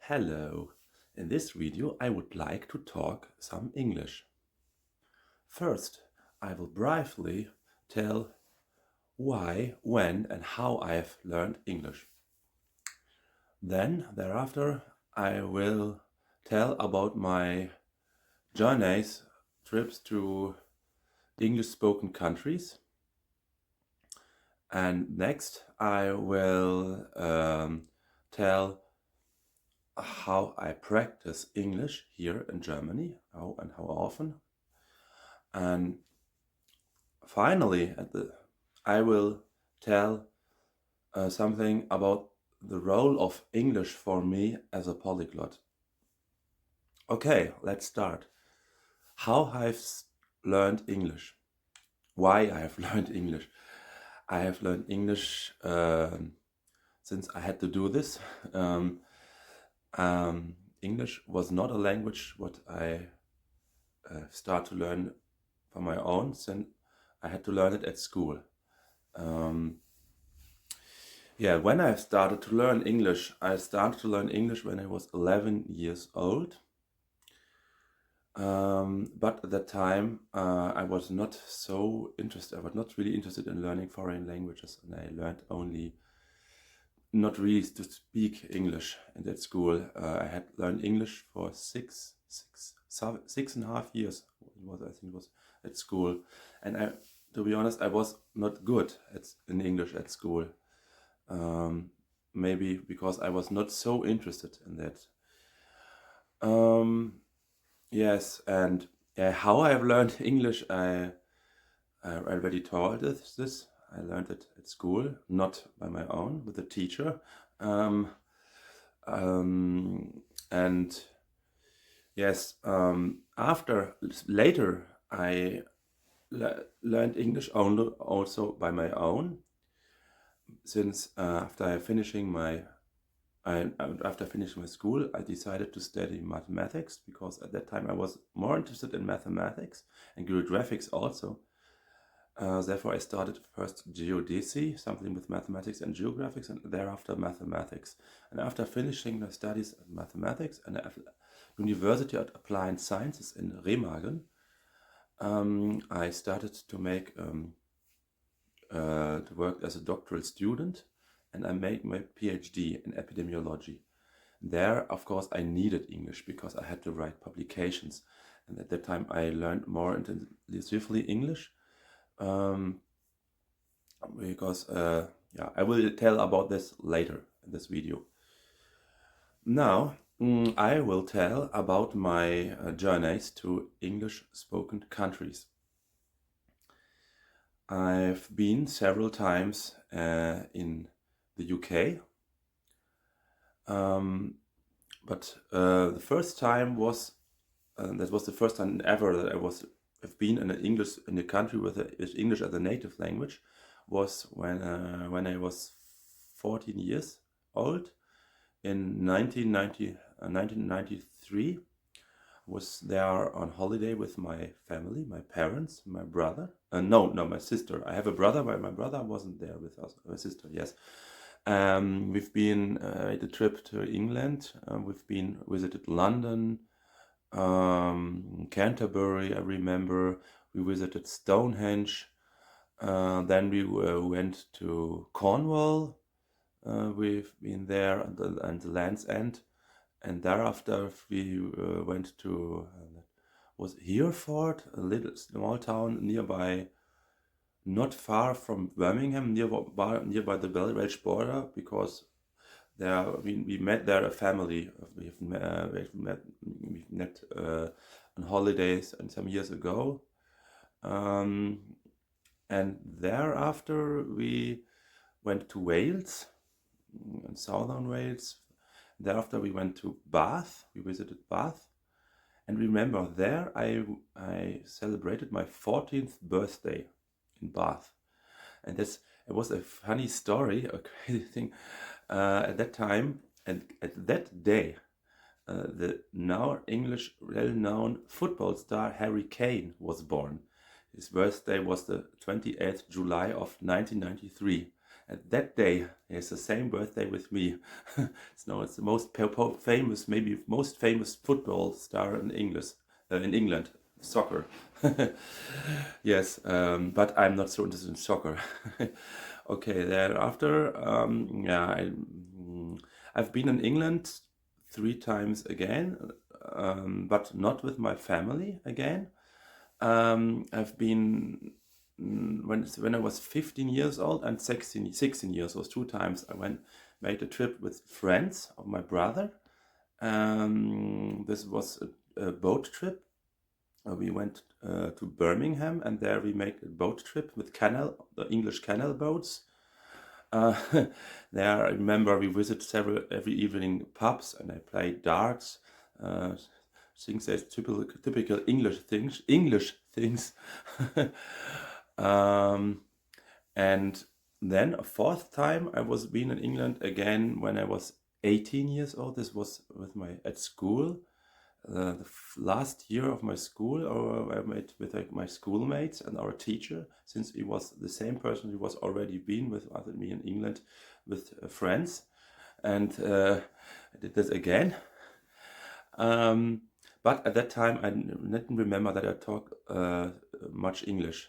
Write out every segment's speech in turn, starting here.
Hello. In this video I would like to talk some English. First, I will briefly tell why, when and how I have learned English. Then, thereafter, I will tell about my journeys, trips to English-spoken countries. And next, I will tell how I practice English here in Germany, how often. And finally, I will tell something about the role of English for me as a polyglot. Okay, let's start. How I've learned English. Why I have learned English. I have learned English since I had to do this. English was not a language what I start to learn for my own, since I had to learn it at school. When I started to learn English, I started to learn English when I was 11 years old. But at that time, I was not so interested, I was not really interested in learning foreign languages, and I learned only not really to speak English in that school. I had learned English for 6.5 years. I think it was at school, and to be honest, I was not good in English at school. Maybe because I was not so interested in that. Yes, and how I've learned English, I already told this. I learned it at school, not by my own, with a teacher. And yes, later I learned English also by my own, since after finishing my school, I decided to study mathematics, because at that time I was more interested in mathematics and geographics also. Therefore, I started first geodesy, something with mathematics and geographics, and thereafter mathematics. And after finishing my studies in mathematics and at University of Applied Sciences in Remagen, I started to work as a doctoral student, and I made my PhD in epidemiology. There, of course, I needed English because I had to write publications, and at that time I learned more intensively English. Because I will tell about this later in this video. Now I will tell about my journeys to English-spoken countries. I've been several times in the UK, but the first time was that was the first time ever that I've been in a country with English as a native language, was when I was 14 years old in 1993. I was there on holiday with my family, my parents, my brother. No, my sister. I have a brother, but my brother wasn't there with us. My sister, yes. We've been made a trip to England. We've visited London, Canterbury. I remember we visited Stonehenge. Then we went to Cornwall. We've been there and the Land's End, and thereafter we went to was Hereford, a little small town nearby, not far from Birmingham, nearby the Welsh border, because there we met there a family. We've met on holidays and some years ago, and thereafter we went to Wales, in southern Wales. Thereafter we went to Bath. We visited Bath, and remember there I celebrated my 14th birthday in Bath, and it was a funny story, a crazy thing. At that time and at that day, the now English well-known football star Harry Kane was born. His birthday was the 28th July of 1993, And that day, he has the same birthday with me. It's the most famous, maybe most famous football star in England, soccer. Yes, but I'm not so interested in soccer. Okay, thereafter, I've been in England 3 times again, but not with my family again. I've been when I was 15 years old and 16 years old, 2 times I made a trip with friends of my brother. This was a boat trip. We went to Birmingham, and there we made a boat trip with the English canal boats. Uh, there, I remember we visited several every evening pubs, and I played darts. Things as typical English things. um, and then a fourth time I was been in England again when I was 18 years old. This was at school. The last year of my school, or I made with my schoolmates and our teacher, since he was the same person who was already been with me in England with friends, and I did this again. But at that time, I didn't remember that I talk much English,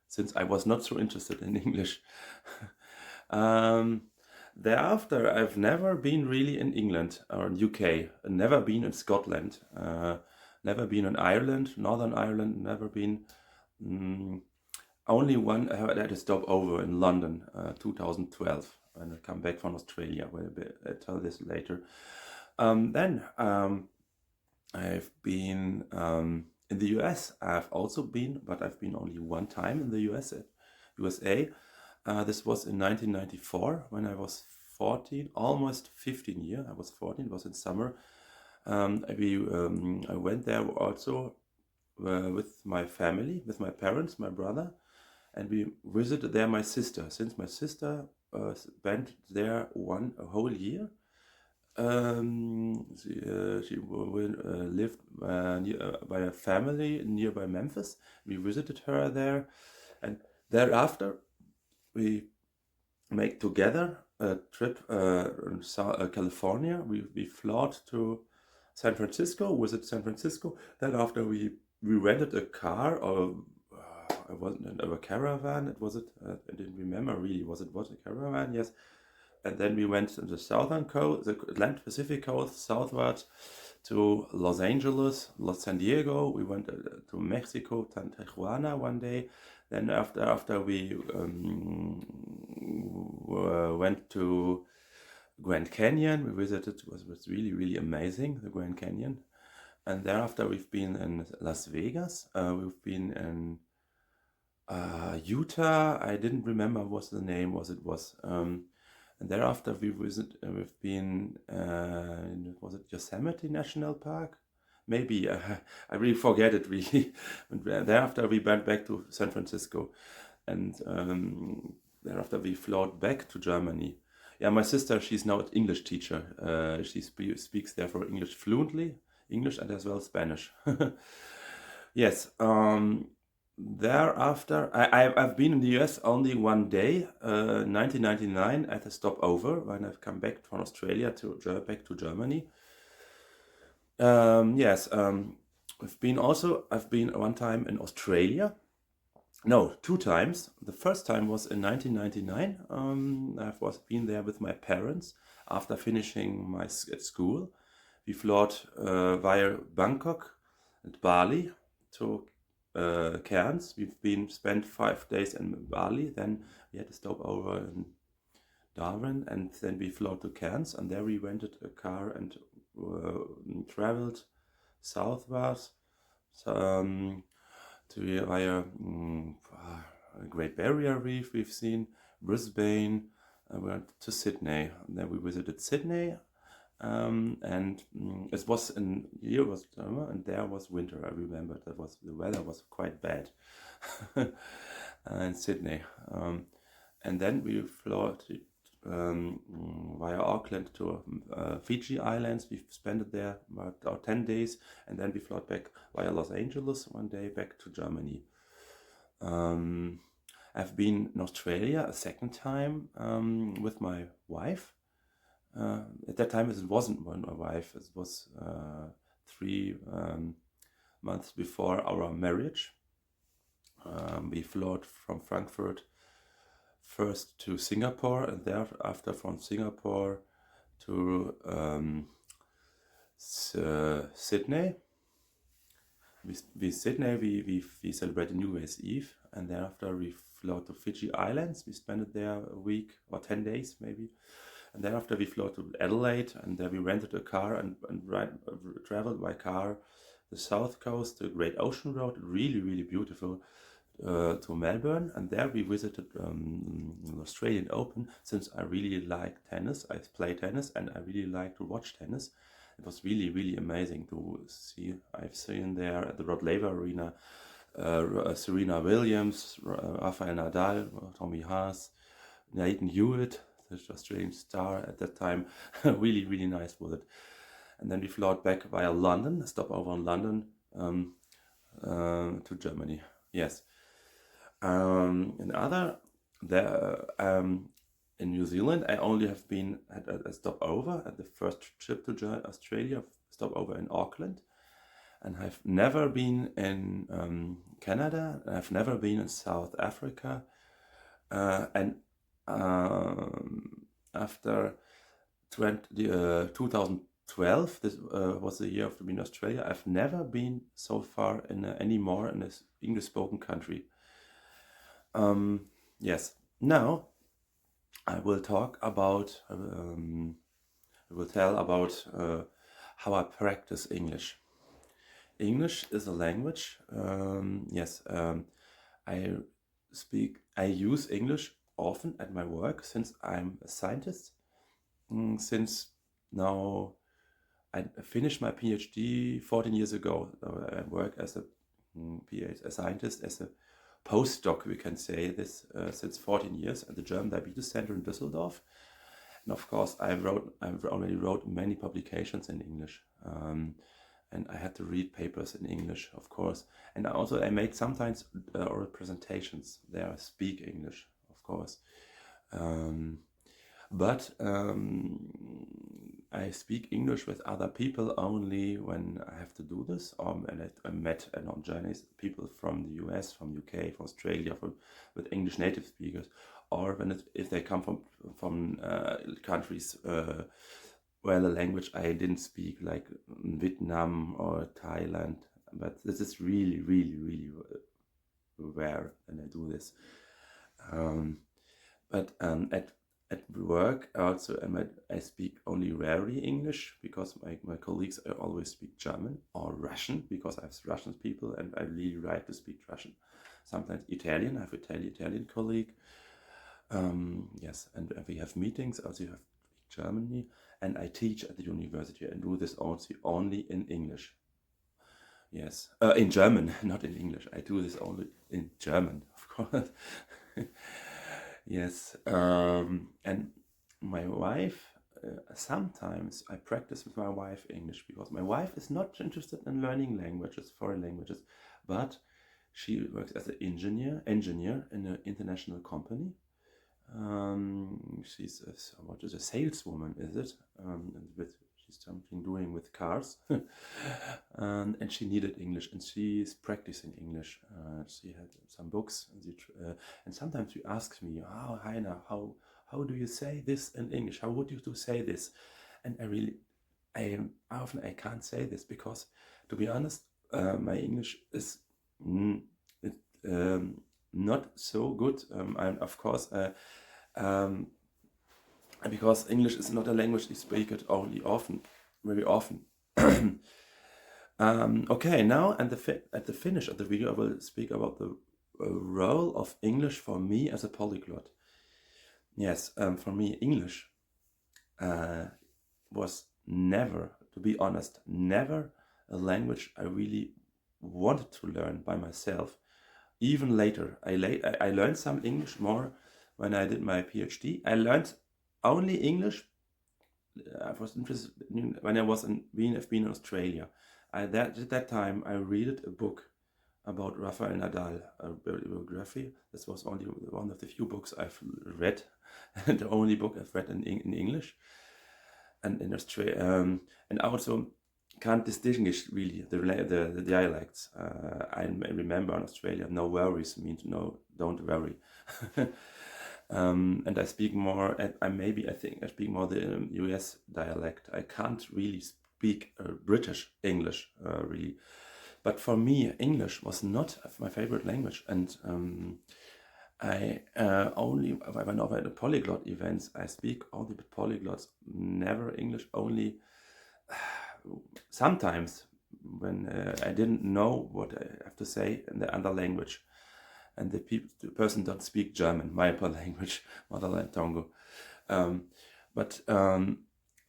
since I was not so interested in English. Thereafter, I've never been really in England or in UK, never been in Scotland, never been in Ireland, Northern Ireland, never been. Only one I had a stop over in London, 2012, when I come back from Australia. I'll tell this later. Then I've been in the US. I've also been, but I've been only one time in the USA. This was in 1994 when I was 14, almost 15 years. I was 14, it was in summer. I went there also with my family, with my parents, my brother, and we visited there my sister. Since my sister spent there a whole year, she lived by a family nearby Memphis. We visited her there, and thereafter we make together a trip in California. We flew to San Francisco, visit San Francisco. Then after we rented a car, or it wasn't a caravan. I didn't remember really. Was a caravan? Yes. And then we went to the southern coast, the Atlantic Pacific coast, southwards to Los Angeles, San Diego. We went to Mexico, Tijuana one day. Then after we went to Grand Canyon, we visited. It was really, really amazing, the Grand Canyon. And thereafter we've been in Las Vegas. We've been in Utah. I didn't remember what the name was. And thereafter we've been was it Yosemite National Park? Maybe I really forget it really. And thereafter we went back to San Francisco, and thereafter we flew back to Germany. Yeah, my sister, she's now an English teacher. She speaks therefore English fluently, English and as well Spanish. Yes. Thereafter, I've been in the US only one day, 1999, at a stopover when I've come back from Australia back to Germany. Yes, I've been one time in Australia. No, 2 times. The first time was in 1999. I've been there with my parents after finishing at school. We flew via Bangkok and Bali to Cairns. Spent 5 days in Bali. Then we had to stop over in Darwin, and then we flew to Cairns, and there we rented a car and traveled southwards to via Great Barrier Reef. We've seen Brisbane. We went to Sydney. And then we visited Sydney. And it was here was summer and there was winter. I remember the weather was quite bad in Sydney. And then we flew via Auckland to Fiji Islands. We spent it there about 10 days, and then we flew back via Los Angeles one day back to Germany. I've been in Australia a second time with my wife. At that time, it wasn't my wife. It was 3 months before our marriage. We flew from Frankfurt first to Singapore, and thereafter from Singapore to Sydney. We celebrated New Year's Eve, and thereafter we flew to Fiji Islands. We spent it there a week or 10 days maybe. And thereafter we flew to Adelaide, and there we rented a car and traveled by car the south coast, the Great Ocean Road, really, really beautiful, to Melbourne. And there we visited the Australian Open. Since I really like tennis, I play tennis, and I really like to watch tennis. It was really, really amazing to see. I've seen there at the Rod Laver Arena Serena Williams, Rafael Nadal, Tommy Haas, Nathan Hewitt, the Australian star at that time. Really, really nice with it. And then we flew back via London, stop over in London to Germany. Yes. In New Zealand, I only have been at a stopover at the first trip to Australia, stopover in Auckland. And I've never been in Canada, I've never been in South Africa. And after 2012, this was the year of being in Australia, I've never been so far anymore in this English-spoken country. Yes, now I will talk about, I will tell about how I practice English. English is a language. Yes, I use English often at my work since I'm a scientist. Since now I finished my PhD 14 years ago. I work as a scientist, as a postdoc, we can say this, since 14 years at the German Diabetes Center in Düsseldorf. And of course, I already wrote many publications in English. And I had to read papers in English, of course. And I made sometimes oral presentations. There I speak English, of course. But I speak English with other people only when I have to do this. And I met on journeys people from the US, from UK, from Australia, with English native speakers, or if they come from countries where the language I didn't speak, like Vietnam or Thailand. But this is really, really, really rare when I do this. But at work also I speak only rarely English, because my colleagues always speak German or Russian, because I have Russian people and I really like to speak Russian. Sometimes Italian, I have an Italian colleague. Yes, and we have meetings, also you have Germany, and I teach at the university and do this also only in English. Yes, in German, not in English. I do this only in German, of course. Yes, and my wife, sometimes I practice with my wife English, because my wife is not interested in learning languages, foreign languages, but she works as an engineer in an international company. She's a saleswoman, is it? She's something doing with cars, and she needed English, and she's practicing English. She had some books, and sometimes she asks me, "Oh, Heiner, how do you say this in English? How would you say this?" And I can't say this, because, to be honest, my English is not so good. And of course, because English is not a language you speak it very often. Okay, now at the finish of the video, I will speak about the role of English for me as a polyglot. Yes, for me, English was never, to be honest, never a language I really wanted to learn by myself. Even later, I learned some English more when I did my PhD. I learned only English. I was interested when I was in Australia. At that time, I read a book about Rafael Nadal, a biography. This was only one of the few books I've read, and the only book I've read in English and in Australia, and I also can't distinguish really the dialects. I remember in Australia, no worries means no, don't worry. And I speak more, and I think I speak more the US dialect. I can't really speak British English, really. But for me, English was not my favorite language, and I only when I at the polyglot events, I speak only with polyglots, never English. Only sometimes when I didn't know what I have to say in the other language, and the person don't speak German, my language, motherland tongue.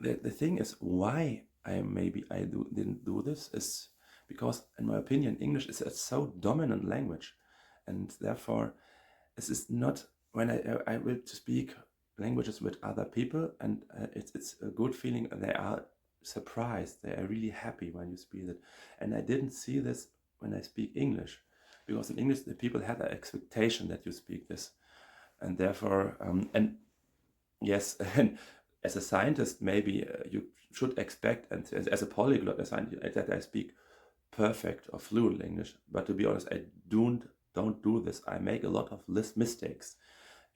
The thing is, why I didn't do this is because, in my opinion, English is a so dominant language, and therefore, this is not when I will to speak languages with other people, and it's a good feeling. They are surprised, they are really happy when you speak it, and I didn't see this when I speak English, because in English the people have an expectation that you speak this, and therefore and yes, and as a scientist maybe you should expect, and as a polyglot a scientist, that I speak perfect or fluent English, but to be honest, I don't do this. I make a lot of mistakes,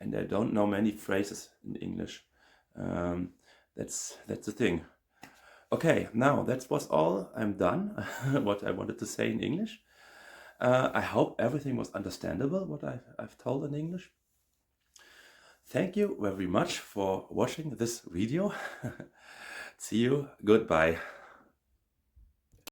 and I don't know many phrases in English. That's the thing. Okay, now that was all. I'm done. What I wanted to say in English. I hope everything was understandable what I've told in English. Thank you very much for watching this video. See you. Goodbye.